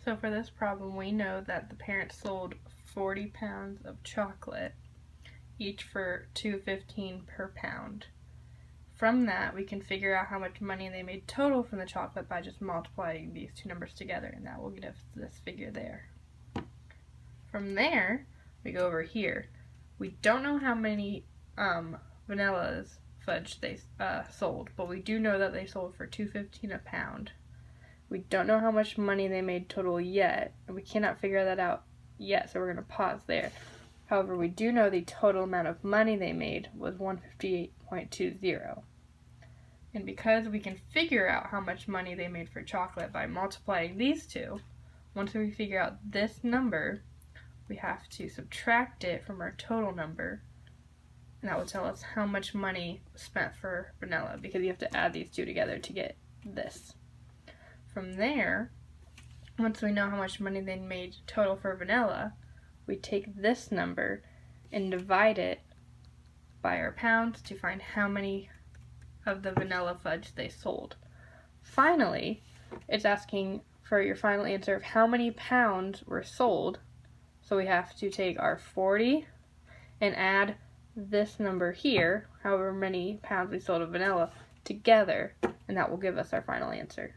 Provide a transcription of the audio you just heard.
So for this problem, we know that the parents sold 40 pounds of chocolate, each for $2.15 per pound. From that, we can figure out how much money they made total from the chocolate by just multiplying these two numbers together, and that will get us this figure there. From there, we go over here. We don't know how many Vanilla's fudge they sold, but we do know that they sold for $2.15 a pound. We don't know how much money they made total yet, and we cannot figure that out yet, so we're going to pause there. However, we do know the total amount of money they made was $158.20. And because we can figure out how much money they made for chocolate by multiplying these two, once we figure out this number, we have to subtract it from our total number, and that will tell us how much money was spent for vanilla, because you have to add these two together to get this. From there, once we know how much money they made total for vanilla, we take this number and divide it by our pounds to find how many of the vanilla fudge they sold. Finally, it's asking for your final answer of how many pounds were sold. So we have to take our 40 and add this number here, however many pounds we sold of vanilla, together, and that will give us our final answer.